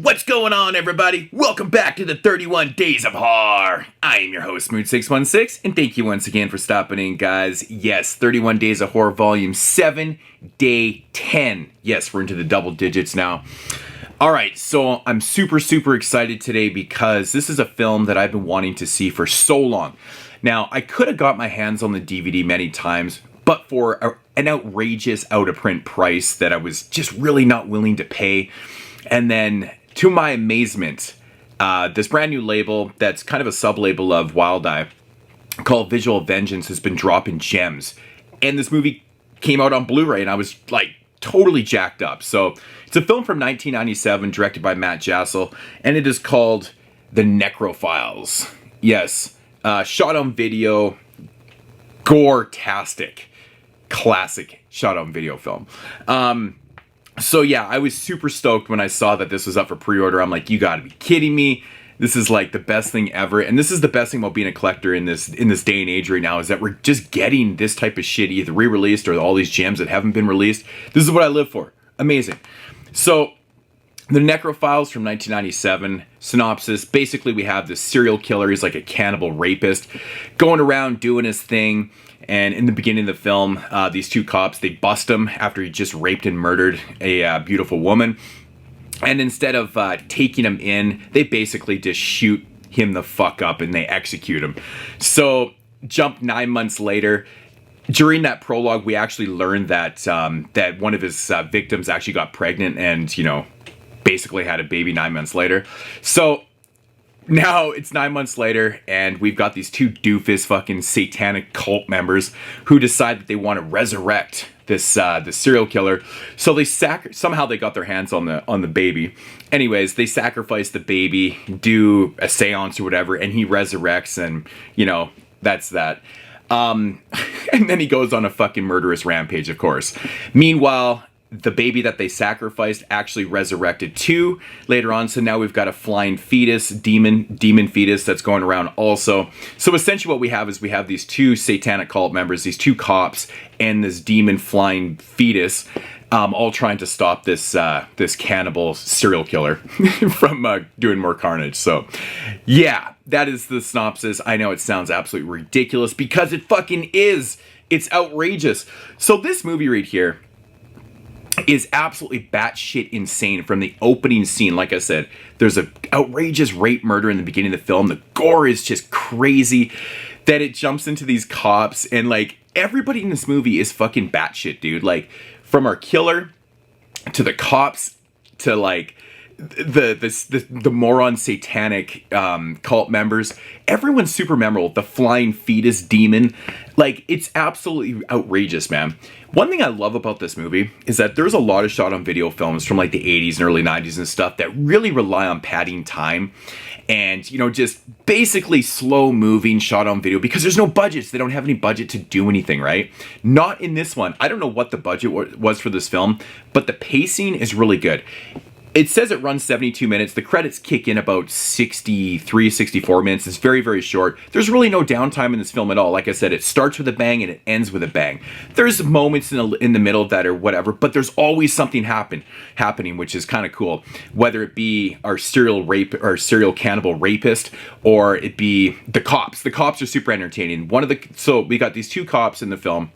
What's going on, everybody? Welcome back to the 31 Days of Horror. I am your host, Mood616, and thank you once again for stopping in, guys. Yes, 31 Days of Horror, Volume 7, Day 10. Yes, we're into the double digits now. Alright, so I'm super excited today because this is a film that I've been wanting to see for so long. Now, I could have got my hands on the DVD many times, but for an outrageous out-of-print price that I was just really not willing to pay. And then, to my amazement, this brand new label that's kind of a sub-label of Wild Eye called Visual Vengeance has been dropping gems. And this movie came out on Blu-ray and I was like totally jacked up. So it's a film from 1997 directed by Matt Jassel, and it is called The Necro Files. Yes, shot on video, gore-tastic, classic shot on video film. So yeah, I was super stoked when I saw that this was up for pre-order. I'm like, you gotta be kidding me. This is like the best thing ever. And this is the best thing about being a collector in this day and age right now, is that we're just getting this type of shit either re-released or all these gems that haven't been released. This is what I live for. Amazing. So The Necro Files from 1997, synopsis. Basically, we have this serial killer. He's like a cannibal rapist going around doing his thing. And in the beginning of the film, these two cops, they bust him after he just raped and murdered a beautiful woman. And instead of taking him in, they basically just shoot him the fuck up and they execute him. So, jump 9 months later. During that prologue, we actually learned that that one of his victims actually got pregnant and, you know, basically had a baby 9 months later. So now it's 9 months later, and we've got these two doofus fucking satanic cult members who decide that they want to resurrect this serial killer. So they somehow they got their hands on the baby. Anyways, they sacrifice the baby, do a seance or whatever, and he resurrects, and you know, that's that. And then he goes on a fucking murderous rampage, of course. Meanwhile, the baby that they sacrificed actually resurrected too later on. So now we've got a flying fetus, demon fetus that's going around also. So essentially what we have is we have these two satanic cult members, these two cops, and this demon flying fetus, all trying to stop this this cannibal serial killer from doing more carnage. So yeah, that is the synopsis. I know it sounds absolutely ridiculous because it fucking is. It's outrageous. So this movie right here is absolutely batshit insane from the opening scene. Like I said, there's an outrageous rape murder in the beginning of the film. The gore is just crazy. That it jumps into these cops, and like everybody in this movie is fucking batshit, dude. Like from our killer to the cops to like the moron satanic cult members. Everyone's super memorable. The flying fetus demon, like it's absolutely outrageous, man. One thing I love about this movie is that there's a lot of shot on video films from like the 80s and early 90s and stuff that really rely on padding time and, you know, just basically slow moving shot on video because there's no budgets. They don't have any budget to do anything, right? Not in this one. I don't know what the budget was for this film, but the pacing is really good. It says it runs 72 minutes. The credits kick in about 63, 64 minutes. It's very short. There's really no downtime in this film at all. Like I said, it starts with a bang and it ends with a bang. There's moments in the middle that are whatever, but there's always something happening, which is kind of cool. Whether it be our serial cannibal rapist, or it be the cops. The cops are super entertaining. So we got these two cops in the film.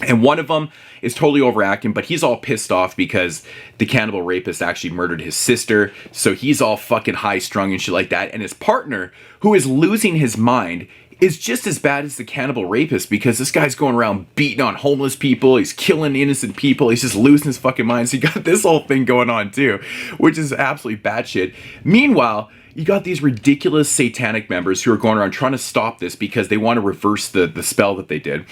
And one of them is totally overacting, but he's all pissed off because the cannibal rapist actually murdered his sister. So he's all fucking high-strung and shit like that. And his partner, who is losing his mind, is just as bad as the cannibal rapist because this guy's going around beating on homeless people. He's killing innocent people. He's just losing his fucking mind. So you got this whole thing going on too, which is absolutely batshit. Meanwhile, you got these ridiculous satanic members who are going around trying to stop this because they want to reverse the spell that they did.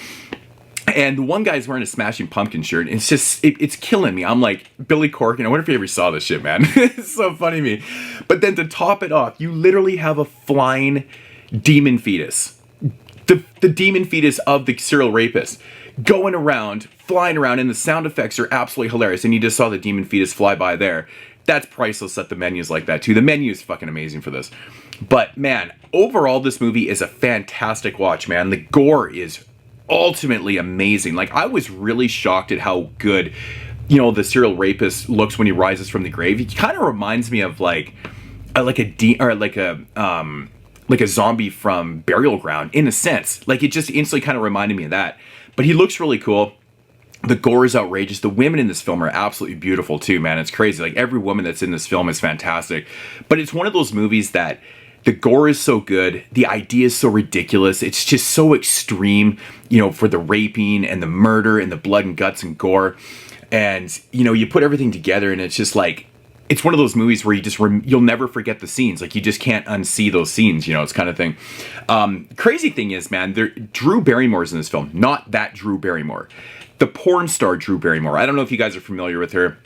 And the one guy's wearing a Smashing Pumpkin shirt. And it's just, it's killing me. I'm like, Billy Corgan, I wonder if you ever saw this shit, man. It's so funny to me. But then to top it off, you literally have a flying demon fetus. The demon fetus of the serial rapist going around, flying around, and the sound effects are absolutely hilarious. And you just saw the demon fetus fly by there. That's priceless at the menus like that, too. The menu is fucking amazing for this. But, man, overall, this movie is a fantastic watch, man. The gore is ultimately amazing. Like, I was really shocked at how good you know, the serial rapist looks when he rises from the grave. He kind of reminds me of like a zombie from Burial Ground in a sense. Like, it just instantly kind of reminded me of that. But he looks really cool. The gore is outrageous. The women in this film are absolutely beautiful too, man. It's crazy. Like, every woman that's in this film is fantastic. But it's one of those movies that the gore is so good. The idea is so ridiculous. It's just so extreme, you know, for the raping and the murder and the blood and guts and gore. And, you know, you put everything together and it's just like, it's one of those movies where you just, you'll never forget the scenes. Like, you just can't unsee those scenes, you know, it's kind of thing. Crazy thing is, man, Drew Barrymore's in this film. Not that Drew Barrymore. The porn star Drew Barrymore. I don't know if you guys are familiar with her.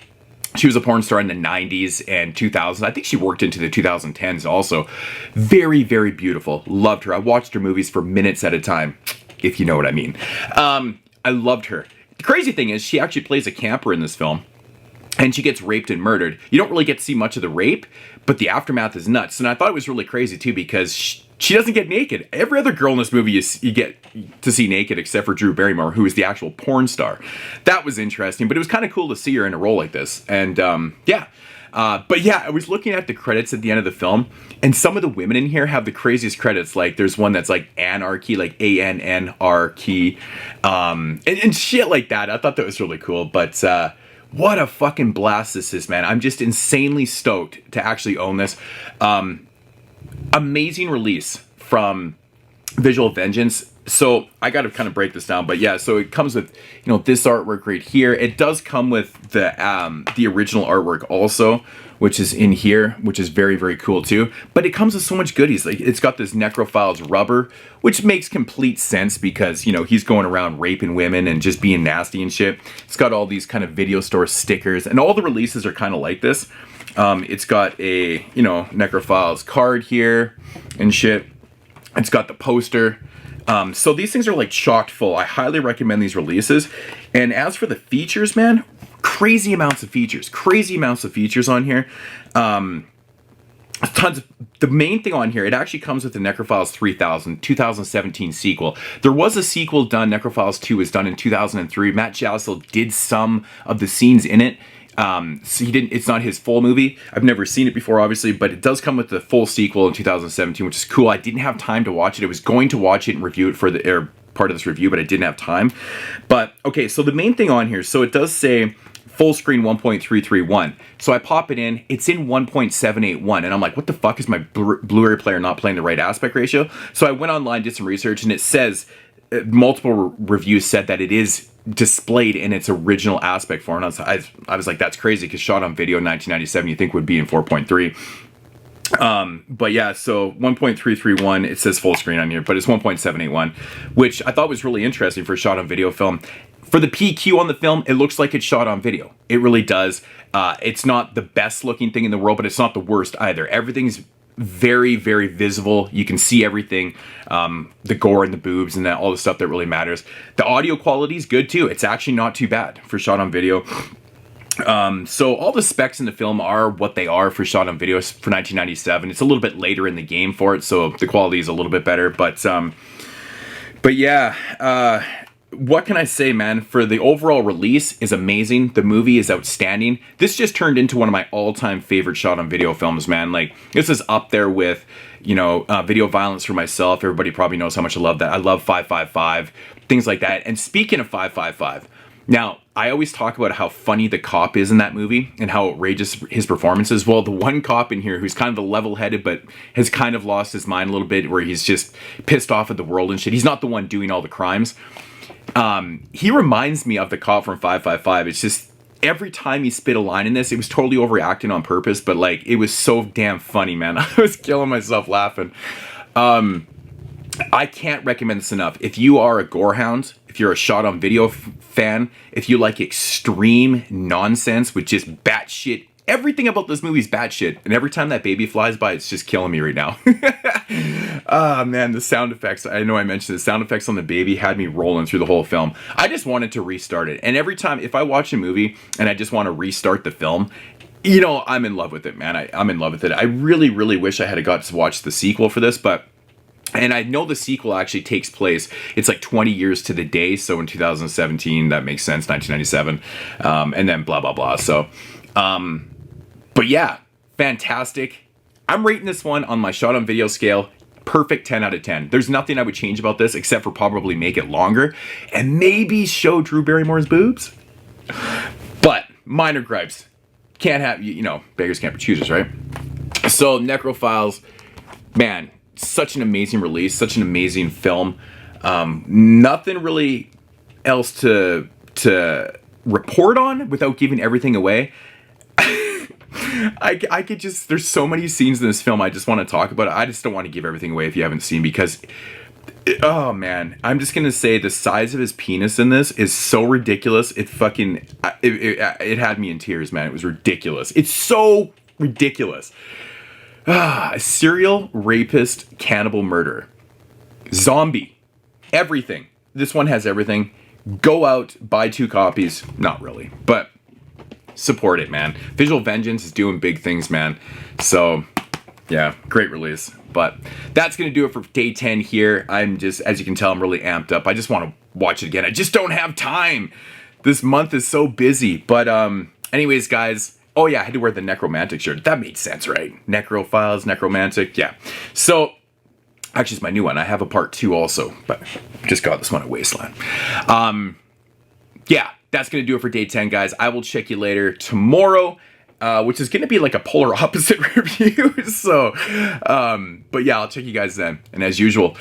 She was a porn star in the 90s and 2000s. I think she worked into the 2010s also. Very, very beautiful. Loved her. I watched her movies for minutes at a time, if you know what I mean. I loved her. The crazy thing is, she actually plays a camper in this film. And she gets raped and murdered. You don't really get to see much of the rape, but the aftermath is nuts. And I thought it was really crazy too, because she doesn't get naked. Every other girl in this movie you get to see naked except for Drew Barrymore, who is the actual porn star. That was interesting, but it was kind of cool to see her in a role like this. And yeah. But yeah, I was looking at the credits at the end of the film, and some of the women in here have the craziest credits. Like, there's one that's like Anarchy, like ANNRkey, and shit like that. I thought that was really cool. But what a fucking blast this is, man. I'm just insanely stoked to actually own this. Amazing release from Visual Vengeance. So I got to kind of break this down, but yeah, so it comes with, you know, this artwork right here. It does come with the original artwork also, which is in here, which is very, very cool too. But it comes with so much goodies. Like, it's got this Necro Files rubber, which makes complete sense because, you know, he's going around raping women and just being nasty and shit. It's got all these kind of video store stickers, and all the releases are kind of like this. It's got a, you know, Necro Files card here and shit. It's got the poster. So these things are like chock full. I highly recommend these releases. And as for the features, man, crazy amounts of features on here. Tons of, the main thing on here, it actually comes with the Necro Files 3000 2017 sequel. There was a sequel done. Necro Files 2 was done in 2003. Matt Jasel did some of the scenes in it. So it's not his full movie. I've never seen it before, obviously, but it does come with the full sequel in 2017, which is cool. I didn't have time to watch it. I was going to watch it and review it for the part of this review, but I didn't have time. But okay, so the main thing on here, so it does say full screen 1.331. So I pop it in, it's in 1.781, and I'm like, what the fuck, is my Blu-ray player not playing the right aspect ratio? So I went online, did some research, and it says, multiple reviews said that it is displayed in its original aspect form. And I was like, that's crazy, because shot on video in 1997 you think would be in 4.3. But yeah, so 1.331, it says full screen on here, but it's 1.781, which I thought was really interesting for a shot on video film. For the PQ on the film, it looks like it's shot on video. It really does. It's not the best looking thing in the world, but it's not the worst either. Everything's very, very visible. You can see everything, the gore and the boobs and all the stuff that really matters. The audio quality is good too. It's actually not too bad for shot on video. So all the specs in the film are what they are for shot on video for 1997. It's a little bit later in the game for it, so the quality is a little bit better. But yeah, what can I say, man? For the overall release is amazing. The movie is outstanding. This just turned into one of my all-time favorite shot on video films, man. Like, this is up there with, you know, Video Violence for myself. Everybody probably knows how much I love that. I love 555, things like that. And speaking of 555, now, I always talk about how funny the cop is in that movie and how outrageous his performance is. Well, the one cop in here who's kind of the level-headed but has kind of lost his mind a little bit, where he's just pissed off at the world and shit. He's not the one doing all the crimes. He reminds me of the cop from 555. It's just, every time he spit a line in this, it was totally overacting on purpose, but like, it was so damn funny, man. I was killing myself laughing. I can't recommend this enough. If you are a gorehound, if you're a shot on video fan, if you like extreme nonsense with just batshit, everything about this movie is batshit, and every time that baby flies by, it's just killing me right now. Ah, man, the sound effects, I know I mentioned the sound effects on the baby had me rolling through the whole film. I just wanted to restart it, and every time, if I watch a movie and I just want to restart the film, you know, I'm in love with it, man. I'm in love with it. I really, really wish I had got to watch the sequel for this, but And I know the sequel actually takes place, it's like 20 years to the day, so in 2017, that makes sense, 1997, and then blah, blah, blah. So, but yeah, fantastic. I'm rating this one on my shot on video scale, perfect 10 out of 10. There's nothing I would change about this except for probably make it longer and maybe show Drew Barrymore's boobs. But minor gripes. Can't have, you know, beggars can't be choosers, right? So Necro Files, man, such an amazing release, such an amazing film. Nothing really else to report on without giving everything away. I could just, there's so many scenes in this film I just want to talk about. I just don't want to give everything away if you haven't seen, because oh man, I'm just gonna say the size of his penis in this is so ridiculous. It fucking it had me in tears, man. It was ridiculous. It's so ridiculous. A serial rapist, cannibal, murderer, zombie, everything. This one has everything. Go out, buy 2 copies. Not really, but support it, man. Visual Vengeance is doing big things, man. So yeah, great release. But that's gonna do it for day 10 here. I'm just, as you can tell, I'm really amped up. I just want to watch it again. I just don't have time. This month is so busy. But anyways, guys. Oh yeah, I had to wear the Necromantic shirt. That made sense, right? Necro Files, Necromantic, yeah. So, actually it's my new one. I have a part 2 also, but just got this one at Wasteland. Yeah, that's going to do it for day 10, guys. I will check you later tomorrow, which is going to be like a polar opposite review. So, but yeah, I'll check you guys then. And as usual,